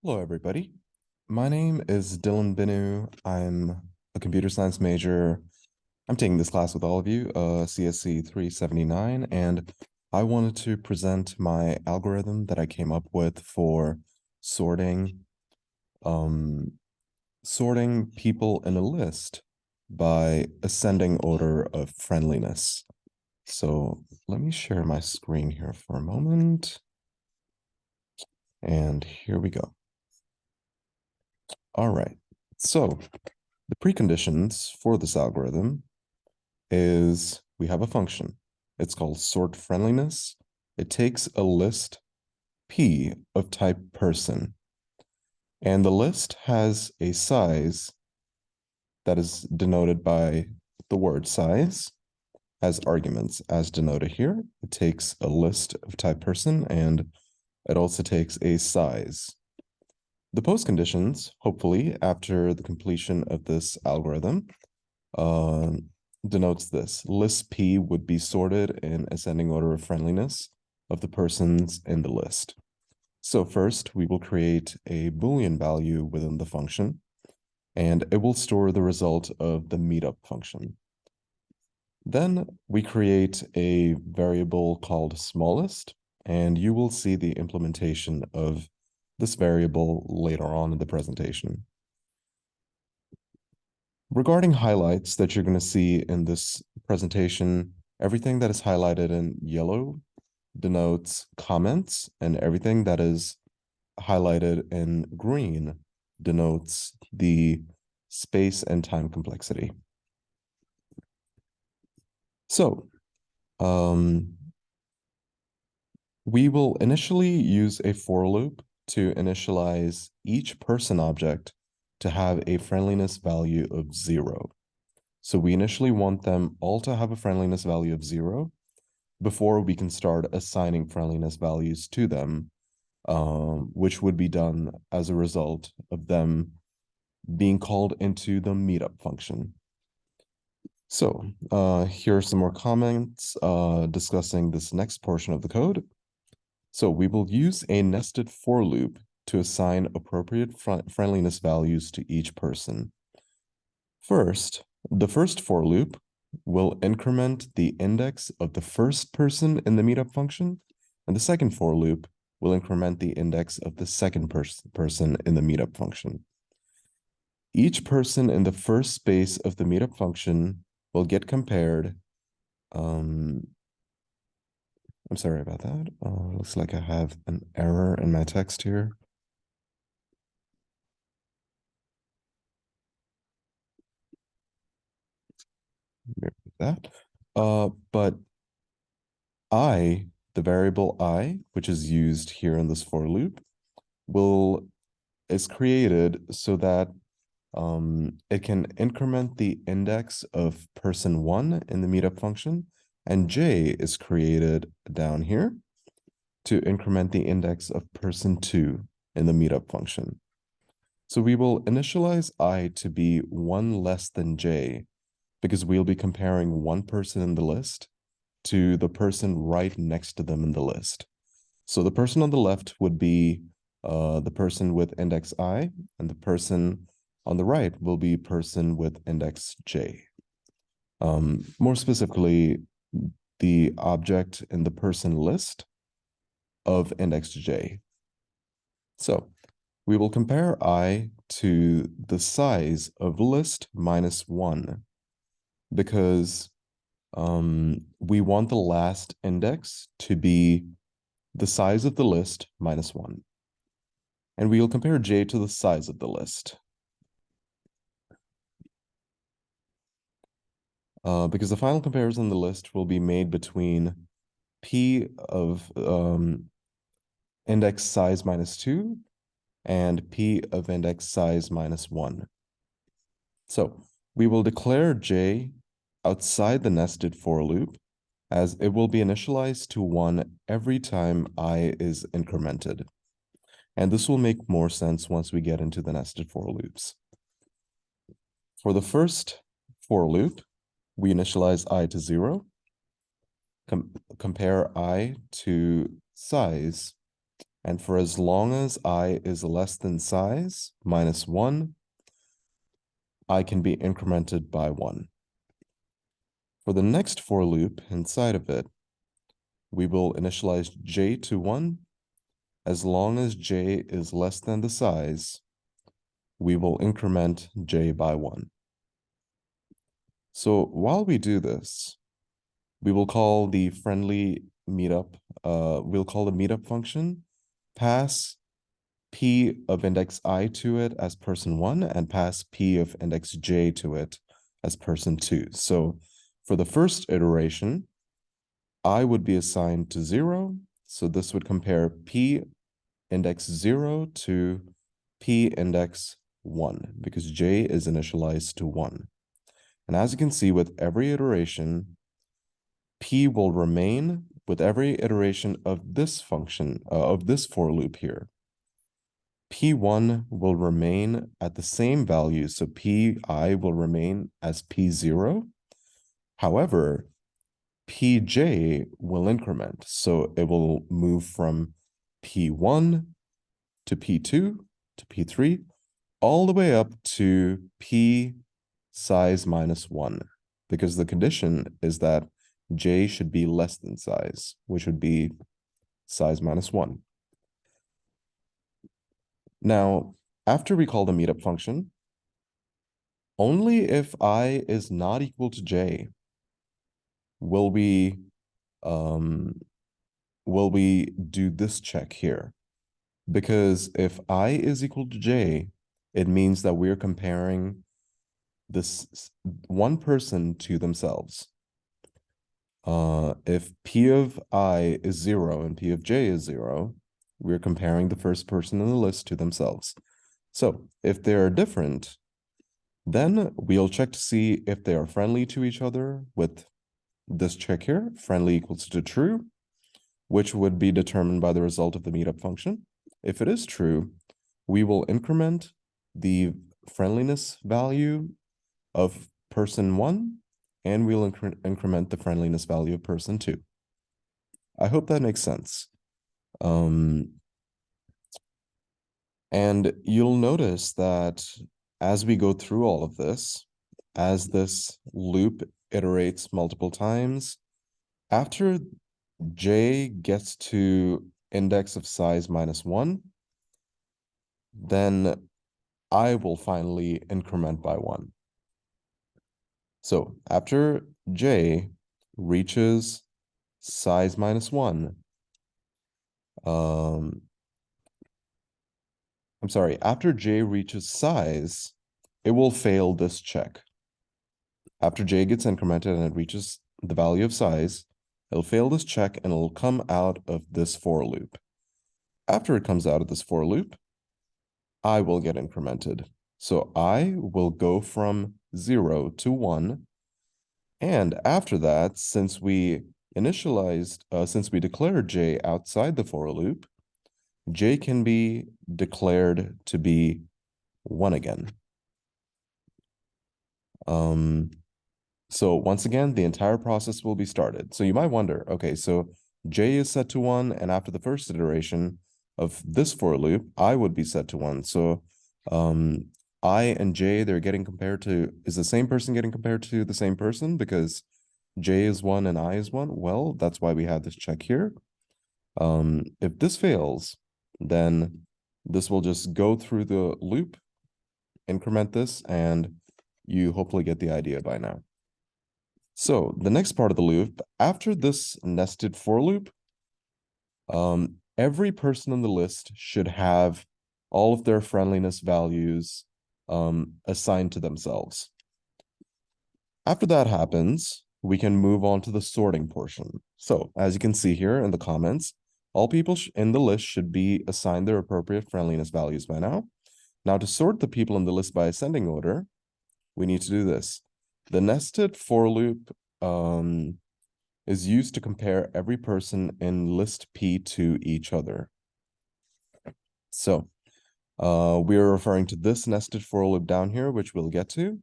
Hello, everybody. My name is Dylan Binu. I'm a computer science major. I'm taking this class with all of you, CSC 379, and I wanted to present my algorithm that I came up with for sorting um, sorting people in a list by ascending order of friendliness. So let me share my screen here for a moment. And here we go. All right. So the preconditions for this algorithm is we have a function. It's called sort friendliness. It takes a list P of type person, and the list has a size that is denoted by the word size as arguments, as denoted here. It takes a list of type person, and it also takes a size. The postconditions, hopefully, after the completion of this algorithm, uh, denotes this. List P would be sorted in ascending order of friendliness of the persons in the list. So first, we will create a Boolean value within the function, and it will store the result of the meetup function. Then we create a variable called smallest, and you will see the implementation of this variable later on in the presentation. Regarding highlights that you're going to see in this presentation, everything that is highlighted in yellow denotes comments, and everything that is highlighted in green denotes the space and time complexity. So, we will initially use a for loop to initialize each person object to have a friendliness value of 0. So we initially want them all to have a friendliness value of 0 before we can start assigning friendliness values to them, which would be done as a result of them being called into the meetup function. So here are some more comments discussing this next portion of the code. So we will use a nested for loop to assign appropriate friendliness values to each person. First, the first for loop will increment the index of the first person in the meetup function, and the second for loop will increment the index of the second person in the meetup function. Each person in the first space of the meetup function will get compared. I'm sorry about that. Looks like I have an error in my text here. That. But I, the variable I, which is used here in this for loop, is created so that it can increment the index of person 1 in the meetup function, and J is created down here to increment the index of person 2 in the meetup function. So we will initialize I to be 1 less than J because we'll be comparing one person in the list to the person right next to them in the list. So the person on the left would be the person with index I, and the person on the right will be person with index J. More specifically, the object in the person list of index J. So we will compare I to the size of list minus 1 because we want the last index to be the size of the list minus 1. And we will compare J to the size of the list. Because the final comparison in the list will be made between P of index size minus 2 and P of index size minus 1. So we will declare J outside the nested for loop, as it will be initialized to 1 every time I is incremented. And this will make more sense once we get into the nested for loops. For the first for loop, we initialize I to 0, compare I to size, And for as long as I is less than size minus 1, I can be incremented by 1. For the next for loop inside of it, we will initialize j to 1. As long as j is less than the size, we will increment j by 1. So while we do this, we will call the friendly meetup, we'll call the meetup function, pass p of index I to it as person 1, and pass p of index j to it as person 2. So for the first iteration, I would be assigned to 0. So this would compare p index 0 to p index 1, because j is initialized to 1. And as you can see, with every iteration, p will remain with every iteration of this function, of this for loop here. P1 will remain at the same value, so Pi will remain as P0. However, Pj will increment, so it will move from P1 to P2 to P3, all the way up to P size minus 1, because the condition is that j should be less than size, which would be size minus 1. Now, after we call the meetup function, only if I is not equal to j will we do this check here. Because if I is equal to j, it means that we're comparing this one person to themselves. If p of I is 0 and p of j is 0, we're comparing the first person in the list to themselves. So if they're different, then we'll check to see if they are friendly to each other with this check here, friendly equals to true, which would be determined by the result of the meetup function. If it is true, we will increment the friendliness value of person 1, and we'll increment the friendliness value of person 2. I hope that makes sense. And you'll notice that as we go through all of this, as this loop iterates multiple times, after j gets to index of size minus 1, then I will finally increment by 1. So after j reaches size minus 1, I'm sorry, after j reaches size, it will fail this check. After j gets incremented and it reaches the value of size, it'll fail this check and it'll come out of this for loop. After it comes out of this for loop, I will get incremented. So I will go from 0 to 1. And after that, since we declared j outside the for loop, j can be declared to be 1 again. So once again, the entire process will be started. So you might wonder, okay, so j is set to 1, and after the first iteration of this for loop, I would be set to 1. So I and j, they're getting compared to, is the same person getting compared to the same person because j is 1 and I is 1? Well, that's why we have this check here. If this fails, then this will just go through the loop, increment this, and you hopefully get the idea by now. So the next part of the loop, after this nested for loop, every person on the list should have all of their friendliness values assigned to themselves. After that happens, we can move on to the sorting portion. So as you can see here in the comments, all people in the list should be assigned their appropriate friendliness values by now. Now to sort the people in the list by ascending order, we need to do this. The nested for loop is used to compare every person in list P to each other. So we're referring to this nested for loop down here, which we'll get to.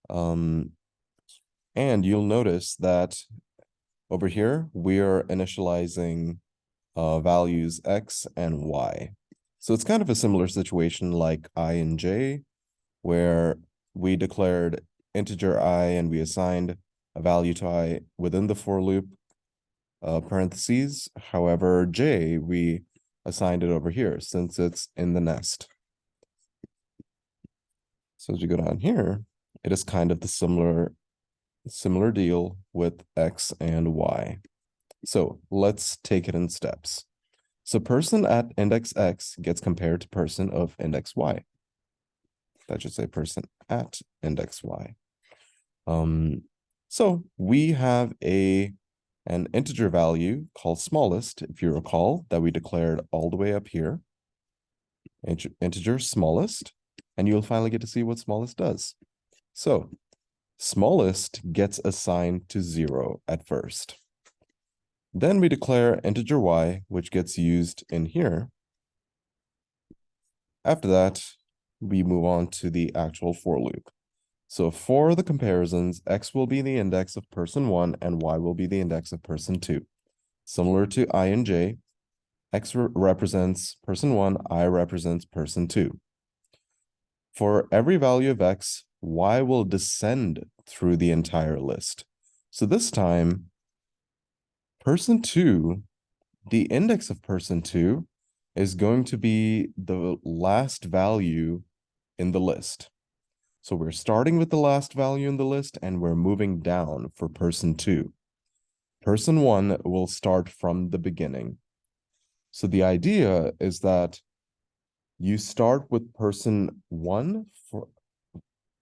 And you'll notice that over here, we are initializing values x and y. So it's kind of a similar situation like I and j, where we declared integer I and we assigned a value to I within the for loop parentheses. However, j, we assigned it over here since it's in the nest. So as you go down here, it is kind of the similar deal with x and y. So let's take it in steps. So person at index x gets compared to person of index y. That should say person at index y. So we have an integer value called smallest, if you recall, that we declared all the way up here. Integer smallest, and you'll finally get to see what smallest does. So smallest gets assigned to 0 at first. Then we declare integer y, which gets used in here. After that, we move on to the actual for loop. So for the comparisons, x will be the index of person 1 and y will be the index of person 2. Similar to I and j, x represents person 1, I represents person 2. For every value of x, y will descend through the entire list. So this time, person 2, the index of person 2 is going to be the last value in the list. So we're starting with the last value in the list and we're moving down for person 2. Person 1 will start from the beginning. So the idea is that you start with person 1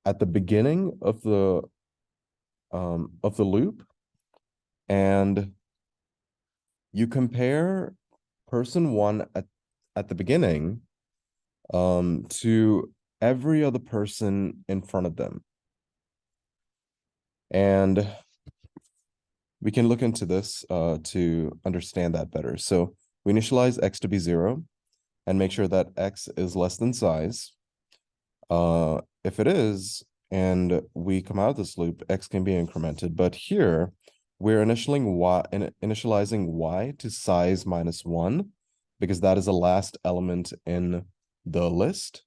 at the beginning of the loop, and you compare person 1 at the beginning to every other person in front of them. And we can look into this to understand that better. So we initialize x to be 0 and make sure that x is less than size. If it is, and we come out of this loop, x can be incremented. But here, we're initializing y to size minus 1, because that is the last element in the list.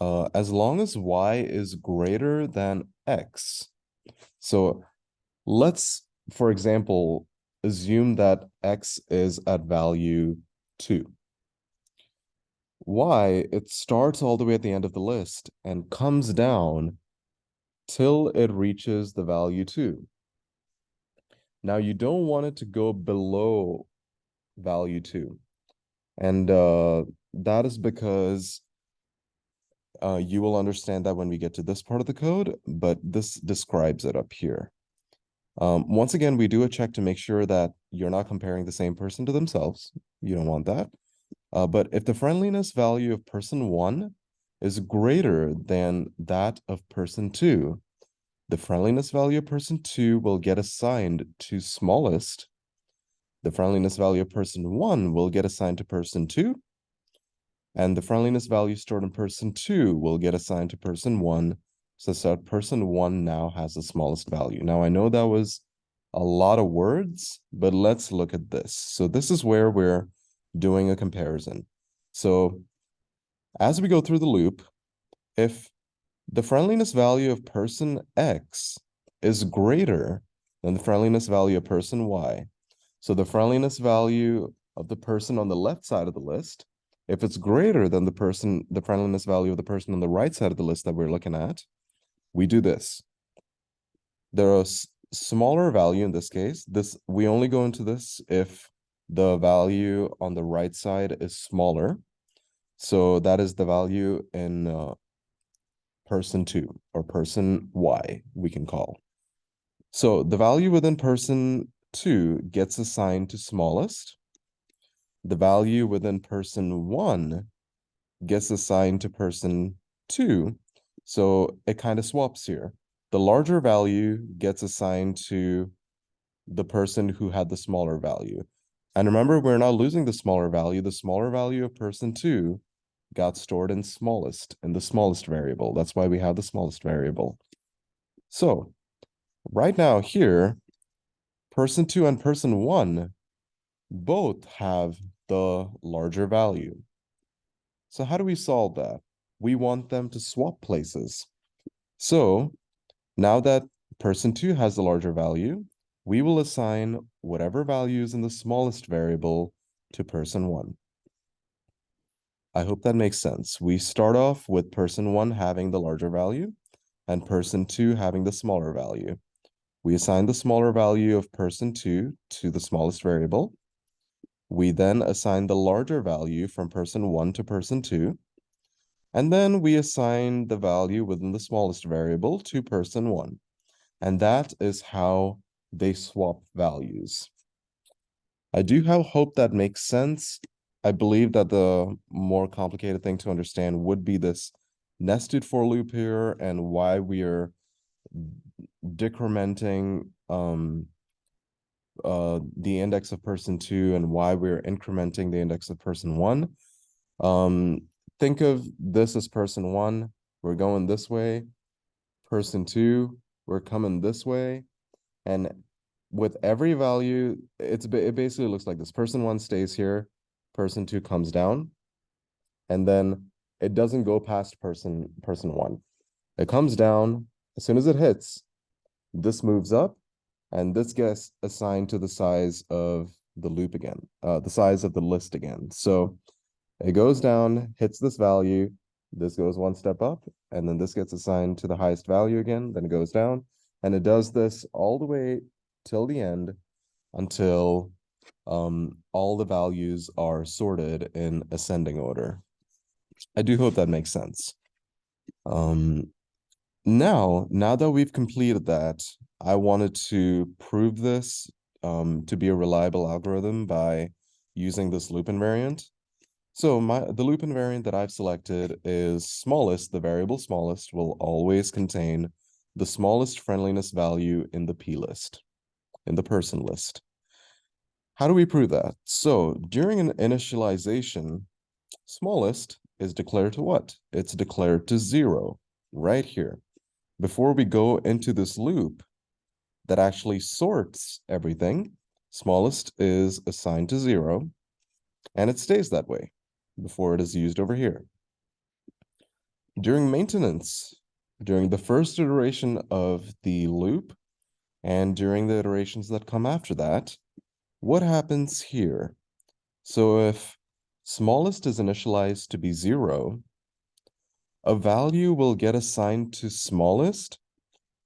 As long as y is greater than x. So let's, for example, assume that x is at value 2. Y, it starts all the way at the end of the list and comes down till it reaches the value 2. Now, you don't want it to go below value 2. And that is because you will understand that when we get to this part of the code, but this describes it up here. Once again, we do a check to make sure that you're not comparing the same person to themselves. You don't want that. But if the friendliness value of person 1 is greater than that of person 2, the friendliness value of person 2 will get assigned to smallest. The friendliness value of person 1 will get assigned to person 2. And the friendliness value stored in person 2 will get assigned to person 1, such that person 1 now has the smallest value. Now, I know that was a lot of words, but let's look at this. So this is where we're doing a comparison. So as we go through the loop, if the friendliness value of person X is greater than the friendliness value of person Y, so the friendliness value of the person on the left side of the list, if it's greater than the friendliness value of the person on the right side of the list that we're looking at, we do this. There are smaller value in this case. We only go into this if the value on the right side is smaller. So that is the value in person 2 or person Y, we can call. So the value within person 2 gets assigned to smallest. The value within person 1 gets assigned to person 2. So it kind of swaps here. The larger value gets assigned to the person who had the smaller value. And remember, we're not losing the smaller value. The smaller value of person 2 got stored in the smallest variable. That's why we have the smallest variable. So right now here, person 2 and person 1 both have the larger value. So how do we solve that? We want them to swap places. So now that person 2 has the larger value, we will assign whatever value is in the smallest variable to person 1. I hope that makes sense. We start off with person 1 having the larger value and person 2 having the smaller value. We assign the smaller value of person 2 to the smallest variable. We then assign the larger value from person 1 to person 2. And then we assign the value within the smallest variable to person 1. And that is how they swap values. I do hope that makes sense. I believe that the more complicated thing to understand would be this nested for loop here and why we are decrementing the index of person 2 and why we're incrementing the index of person 1. Think of this as person 1. We're going this way. Person 2, we're coming this way. And with every value, it basically looks like this. Person 1 stays here. Person 2 comes down. And then it doesn't go past person 1. It comes down. As soon as it hits, this moves up. And this gets assigned to the size of the loop again, the size of the list again. So it goes down, hits this value, this goes one step up, and then this gets assigned to the highest value again, then it goes down, and it does this all the way till the end until all the values are sorted in ascending order. I do hope that makes sense. Now that we've completed that, I wanted to prove this to be a reliable algorithm by using this loop invariant. So the loop invariant that I've selected is smallest. The variable smallest will always contain the smallest friendliness value in the P list, in the person list. How do we prove that? So during an initialization, smallest is declared to what? It's declared to 0 right here. Before we go into this loop that actually sorts everything, smallest is assigned to 0, and it stays that way before it is used over here. During maintenance, during the first iteration of the loop, and during the iterations that come after that, what happens here? So if smallest is initialized to be 0, a value will get assigned to smallest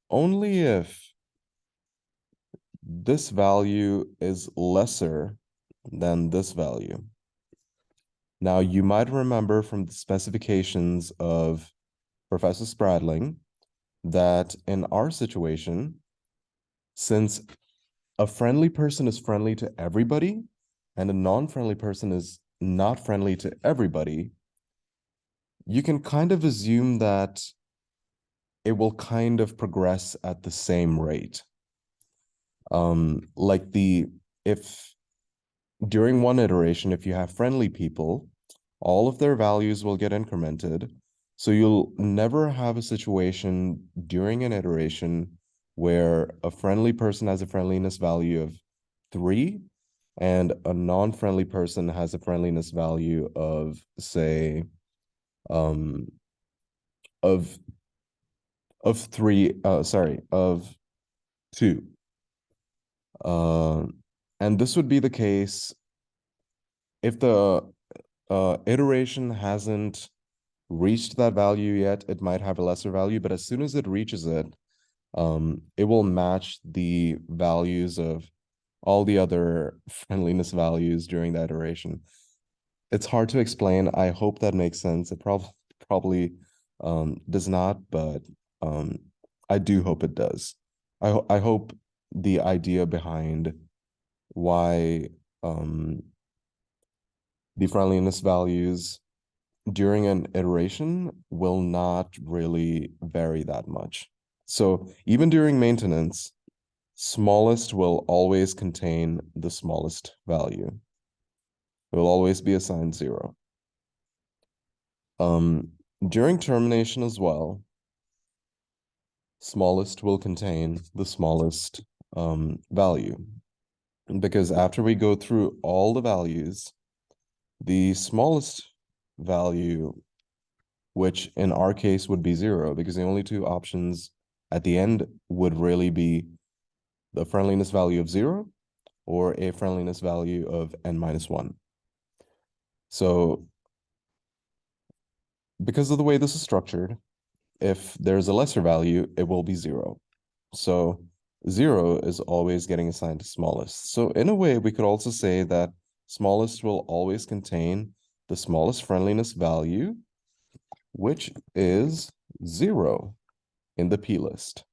only if this value is lesser than this value. Now, you might remember from the specifications of Professor Spradling that in our situation, since a friendly person is friendly to everybody and a non-friendly person is not friendly to everybody, you can kind of assume that it will kind of progress at the same rate. If during one iteration, if you have friendly people, all of their values will get incremented. So you'll never have a situation during an iteration where a friendly person has a friendliness value of 3 and a non-friendly person has a friendliness value of, say, um, of 3, of 2. And this would be the case if the iteration hasn't reached that value yet. It might have a lesser value, but as soon as it reaches it, it will match the values of all the other friendliness values during that iteration. It's hard to explain. I hope that makes sense. It probably does not, but I do hope it does. I hope the idea behind why the friendliness values during an iteration will not really vary that much. So even during maintenance, smallest will always contain the smallest value. It will always be assigned 0. During termination as well, smallest will contain the smallest value. because after we go through all the values, the smallest value, which in our case would be 0, because the only two options at the end would really be the friendliness value of 0 or a friendliness value of n-1. So because of the way this is structured, if there's a lesser value, it will be 0. So 0 is always getting assigned to smallest. So in a way, we could also say that smallest will always contain the smallest friendliness value, which is 0 in the p-list.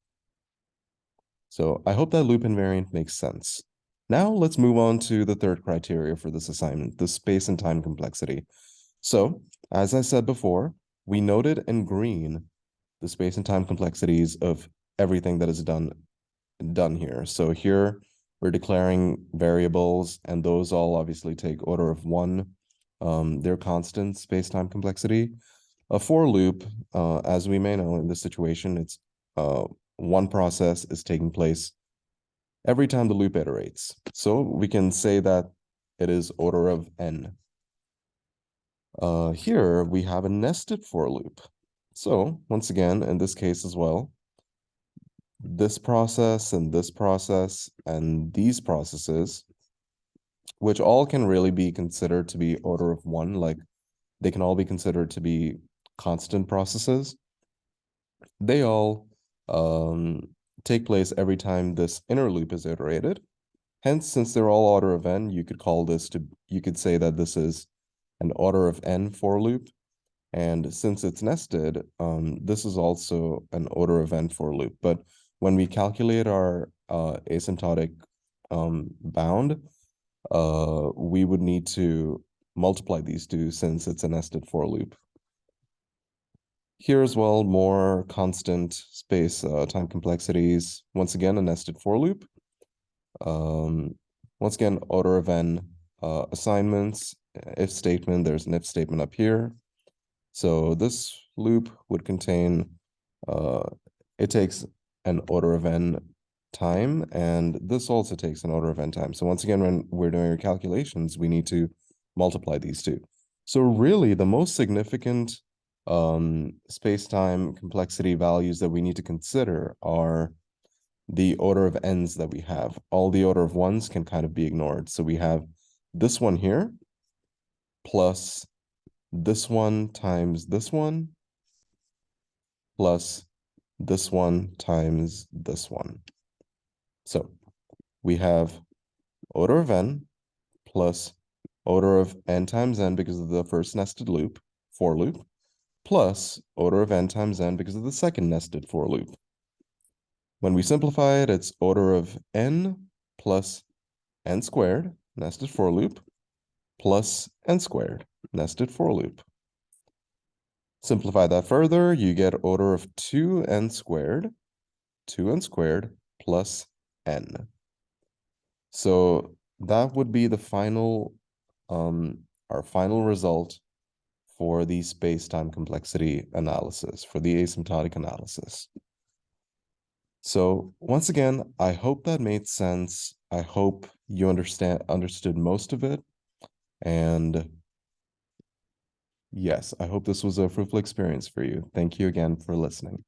So I hope that loop invariant makes sense. Now let's move on to the third criteria for this assignment, the space and time complexity. So as I said before, we noted in green the space and time complexities of everything that is done here. So here we're declaring variables, and those all obviously take order of 1. They're constant space-time complexity. A for loop, as we may know in this situation, it's one process is taking place every time the loop iterates. So we can say that it is order of n. Here we have a nested for loop. So once again, in this case as well, this process and this process and these processes, which all can really be considered to be order of 1, like they can all be considered to be constant processes. They all take place every time this inner loop is iterated. Hence, since they're all order of n, you could say that this is an order of n for loop. And since it's nested, this is also an order of n for loop. But when we calculate our asymptotic bound, we would need to multiply these two since it's a nested for loop. Here as well, more constant space time complexities. Once again, a nested for loop. Once again, order of n assignments, if statement, there's an if statement up here. So this loop would contain, it takes an order of n time, and this also takes an order of n time. So once again, when we're doing our calculations, we need to multiply these two. So really, the most significant space-time complexity values that we need to consider are the order of n's that we have. All the order of 1s can kind of be ignored. So we have this one here plus this one times this one plus this one times this one. So we have order of n plus order of n times n because of the first nested loop, for loop, plus order of n times n because of the second nested for loop. When we simplify it, it's order of n plus n squared, nested for loop, plus n squared, nested for loop. Simplify that further, you get order of 2n squared plus n. So that would be the final, our final result for the space-time complexity analysis, for the asymptotic analysis. So once again, I hope that made sense. I hope you understood most of it. And yes, I hope this was a fruitful experience for you. Thank you again for listening.